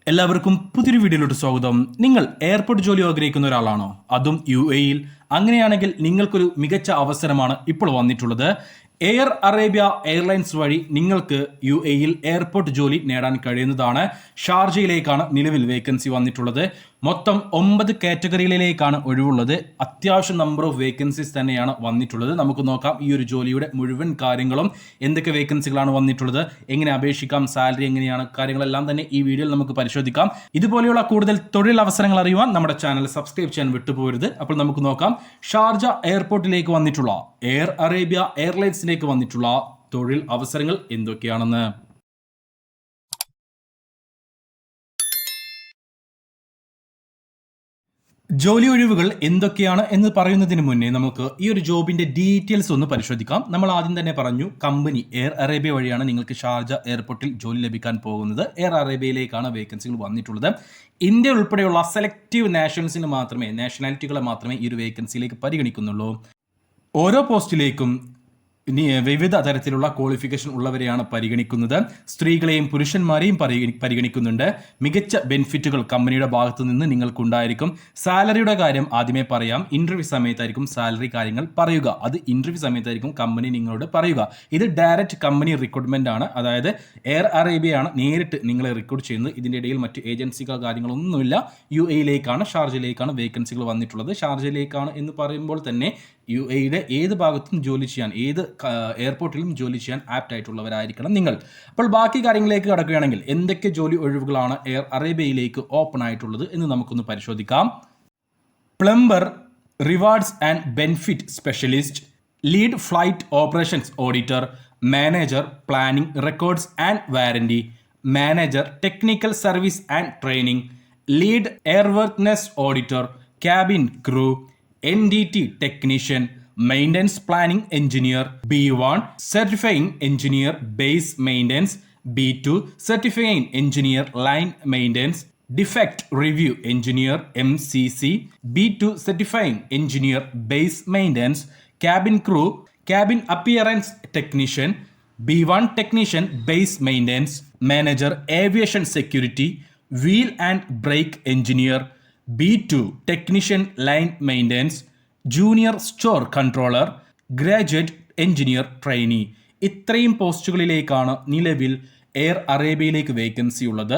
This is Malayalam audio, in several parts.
എല്ലാവർക്കും പുതിയൊരു വീഡിയോയിലോട്ട് സ്വാഗതം. നിങ്ങൾ എയർപോർട്ട് ജോലി ആഗ്രഹിക്കുന്ന ഒരാളാണോ? അതും UAE-യിൽ? അങ്ങനെയാണെങ്കിൽ നിങ്ങൾക്കൊരു മികച്ച അവസരമാണ് ഇപ്പോൾ വന്നിട്ടുള്ളത്. എയർ അറേബ്യ എയർലൈൻസ് വഴി നിങ്ങൾക്ക് UAE-യിൽ എയർപോർട്ട് ജോലി നേടാൻ കഴിയുന്നതാണ്. ഷാർജയിലേക്കാണ് നിലവിൽ വേക്കൻസി വന്നിട്ടുള്ളത്. മൊത്തം 9 കാറ്റഗറികളിലേക്കാണ് ഒഴിവുള്ളത്. അത്യാവശ്യം നമ്പർ ഓഫ് വേക്കൻസീസ് തന്നെയാണ് വന്നിട്ടുള്ളത്. നമുക്ക് നോക്കാം ഈ ഒരു ജോലിയുടെ മുഴുവൻ കാര്യങ്ങളും, എന്തൊക്കെ വേക്കൻസികളാണ് വന്നിട്ടുള്ളത്, എങ്ങനെ അപേക്ഷിക്കാം, സാലറി എങ്ങനെയാണ്, കാര്യങ്ങളെല്ലാം തന്നെ ഈ വീഡിയോയിൽ നമുക്ക് പരിശോധിക്കാം. ഇതുപോലെയുള്ള കൂടുതൽ തൊഴിൽ അവസരങ്ങൾ അറിയുവാൻ നമ്മുടെ ചാനൽ സബ്സ്ക്രൈബ് ചെയ്യാൻ വിട്ടുപോകരുത്. അപ്പോൾ നമുക്ക് നോക്കാം ഷാർജ എയർപോർട്ടിലേക്ക് വന്നിട്ടുള്ള എയർ അറേബ്യ എയർലൈൻസിലേക്ക് വന്നിട്ടുള്ള തൊഴിൽ അവസരങ്ങൾ എന്തൊക്കെയാണെന്ന്. ജോലി ഒഴിവുകൾ എന്തൊക്കെയാണ് എന്ന് പറയുന്നതിന് മുന്നേ നമുക്ക് ഈ ഒരു ജോബിന്റെ ഡീറ്റെയിൽസ് ഒന്ന് പരിശോധിക്കാം. നമ്മൾ ആദ്യം തന്നെ പറഞ്ഞു, കമ്പനി എയർ അറേബ്യ വഴിയാണ് നിങ്ങൾക്ക് ഷാർജ എയർപോർട്ടിൽ ജോലി ലഭിക്കാൻ പോകുന്നത്. എയർ അറേബ്യയിലേക്കാണ് വേക്കൻസികൾ വന്നിട്ടുള്ളത്. ഇന്ത്യ ഉൾപ്പെടെയുള്ള സെലക്റ്റീവ് നാഷണാലിറ്റികളെ മാത്രമേ ഈ ഒരു വേക്കൻസിയിലേക്ക് പരിഗണിക്കുന്നുള്ളൂ. ഓരോ പോസ്റ്റിലേക്കും വിവിധ തരത്തിലുള്ള ക്വാളിഫിക്കേഷൻ ഉള്ളവരെയാണ് പരിഗണിക്കുന്നത്. സ്ത്രീകളെയും പുരുഷന്മാരെയും പരിഗണിക്കുന്നുണ്ട്. മികച്ച ബെനിഫിറ്റുകൾ കമ്പനിയുടെ ഭാഗത്തു നിന്ന് നിങ്ങൾക്കുണ്ടായിരിക്കും. സാലറിയുടെ കാര്യം ആദ്യമേ പറയാം. ഇന്റർവ്യൂ സമയത്തായിരിക്കും സാലറി കാര്യങ്ങൾ പറയുക. അത് ഇന്റർവ്യൂ സമയത്തായിരിക്കും കമ്പനി നിങ്ങളോട് പറയുക. ഇത് ഡയറക്റ്റ് കമ്പനി റിക്രൂട്ട്മെന്റ് ആണ്. അതായത് എയർ അറേബ്യയാണ് നേരിട്ട് നിങ്ങളെ റിക്രൂട്ട് ചെയ്യുന്നത്. ഇതിൻ്റെ ഇടയിൽ മറ്റ് ഏജൻസികൾ കാര്യങ്ങളൊന്നുമില്ല. UAE-യിലേക്കാണ്, ഷാർജയിലേക്കാണ് വേക്കൻസികൾ വന്നിട്ടുള്ളത്. ഷാർജയിലേക്കാണ് എന്ന് പറയുമ്പോൾ തന്നെ UAE-യുടെ ഏത് ഭാഗത്തും ജോലി ചെയ്യാൻ, ഏത് എയർപോർട്ടിലും ജോലി ചെയ്യാൻ ആപ്റ്റ് ആയിട്ടുള്ളവരായിരിക്കണം നിങ്ങൾ. അപ്പോൾ ബാക്കി കാര്യങ്ങളിലേക്ക് കടക്കുകയാണെങ്കിൽ എന്തൊക്കെ ജോലി ഒഴിവുകളാണ് എയർ അറേബ്യയിലേക്ക് ഓപ്പൺ ആയിട്ടുള്ളത് എന്ന് നമുക്കൊന്ന് പരിശോധിക്കാം. Plumber, rewards and benefit specialist, lead flight operations auditor, manager planning records and warranty, manager technical service and training, lead airworthiness auditor, cabin crew, NDT technician, maintenance planning engineer, B1 certifying engineer base maintenance, B2 certifying engineer line maintenance, defect review engineer MCC, B2 certifying engineer base maintenance, cabin crew, cabin appearance technician, B1 technician base maintenance, manager aviation security, wheel and brake engineer, B2 technician line maintenance, junior store controller, graduate engineer trainee. ഇത്രയും പോസ്റ്റുകളിലേക്കാണ് നിലവിൽ എയർ അറേബ്യയിലേക്ക് വേക്കൻസി ഉള്ളത്.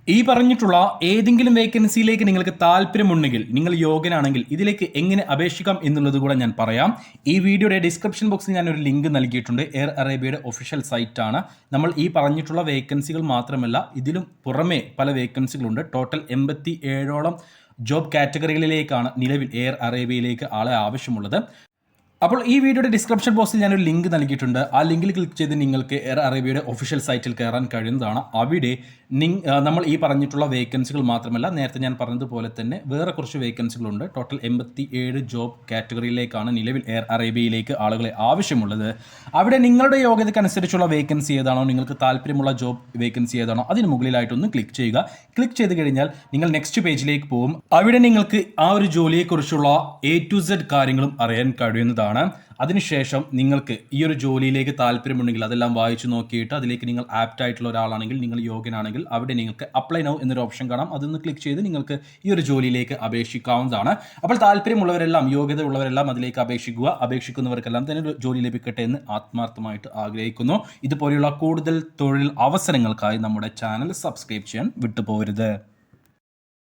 ഈ പറഞ്ഞിട്ടുള്ള ഏതെങ്കിലും വേക്കൻസിയിലേക്ക് നിങ്ങൾക്ക് താല്പര്യമുണ്ടെങ്കിൽ, നിങ്ങൾ യോഗ്യനാണെങ്കിൽ ഇതിലേക്ക് എങ്ങനെ അപേക്ഷിക്കാം എന്നുള്ളത് കൂടെ ഞാൻ പറയാം. ഈ വീഡിയോയുടെ ഡിസ്ക്രിപ്ഷൻ ബോക്സിൽ ഞാൻ ഒരു ലിങ്ക് നൽകിയിട്ടുണ്ട്. എയർ അറേബ്യയുടെ ഒഫീഷ്യൽ സൈറ്റാണ്. നമ്മൾ ഈ പറഞ്ഞിട്ടുള്ള വേക്കൻസികൾ മാത്രമല്ല, ഇതിലും പുറമെ പല വേക്കൻസികളുണ്ട്. ടോട്ടൽ 87ഓളം ജോബ് കാറ്റഗറികളിലേക്കാണ് നിലവിൽ എയർ അറേബ്യയിലേക്ക് ആളെ ആവശ്യമുള്ളത്. അപ്പോൾ ഈ വീഡിയോയുടെ ഡിസ്ക്രിപ്ഷൻ ബോക്സിൽ ഞാനൊരു ലിങ്ക് നൽകിയിട്ടുണ്ട്. ആ ലിങ്കിൽ ക്ലിക്ക് ചെയ്ത് നിങ്ങൾക്ക് എയർ അറേബ്യയുടെ ഒഫീഷ്യൽ സൈറ്റിൽ കയറാൻ കഴിയുന്നതാണ്. അവിടെ നമ്മൾ ഈ പറഞ്ഞിട്ടുള്ള വേക്കൻസികൾ മാത്രമല്ല, നേരത്തെ ഞാൻ പറഞ്ഞതുപോലെ തന്നെ വേറെ കുറച്ച് വേക്കൻസികളുണ്ട്. ടോട്ടൽ 87 ജോബ് കാറ്റഗറിയിലേക്കാണ് നിലവിൽ എയർ അറേബ്യയിലേക്ക് ആളുകളെ ആവശ്യമുള്ളത്. അവിടെ നിങ്ങളുടെ യോഗ്യതയ്ക്കനുസരിച്ചുള്ള വേക്കൻസി ഏതാണോ, നിങ്ങൾക്ക് താല്പര്യമുള്ള ജോബ് വേക്കൻസി ഏതാണോ അതിന് മുകളിലായിട്ടൊന്ന് ക്ലിക്ക് ചെയ്യുക. ക്ലിക്ക് ചെയ്ത് കഴിഞ്ഞാൽ നിങ്ങൾ നെക്സ്റ്റ് പേജിലേക്ക് പോകും. അവിടെ നിങ്ങൾക്ക് ആ ഒരു ജോലിയെക്കുറിച്ചുള്ള A to Z കാര്യങ്ങളും അറിയാൻ കഴിയുന്നതാണ്. അതിനുശേഷം നിങ്ങൾക്ക് ഈ ഒരു ജോലിയിലേക്ക് താല്പര്യമുണ്ടെങ്കിൽ അതെല്ലാം വായിച്ചു നോക്കിയിട്ട് അതിലേക്ക് നിങ്ങൾ ആപ്റ്റ് ആയിട്ടുള്ള ഒരാളാണെങ്കിൽ, നിങ്ങൾ യോഗ്യനാണെങ്കിൽ, അവിടെ നിങ്ങൾക്ക് അപ്ലൈ നൗ എന്നൊരു ഓപ്ഷൻ കാണാം. അതൊന്ന് ക്ലിക്ക് ചെയ്ത് നിങ്ങൾക്ക് ഈ ഒരു ജോലിയിലേക്ക് അപേക്ഷിക്കാവുന്നതാണ്. അപ്പോൾ താല്പര്യമുള്ളവരെല്ലാം, യോഗ്യത ഉള്ളവരെല്ലാം അതിലേക്ക് അപേക്ഷിക്കുക. അപേക്ഷിക്കുന്നവർക്കെല്ലാം തന്നെ ജോലി ലഭിക്കട്ടെ എന്ന് ആത്മാർത്ഥമായിട്ട് ആഗ്രഹിക്കുന്നു. ഇതുപോലെയുള്ള കൂടുതൽ തൊഴിൽ അവസരങ്ങൾക്കായി നമ്മുടെ ചാനൽ സബ്സ്ക്രൈബ് ചെയ്യാൻ വിട്ടുപോകരുത്.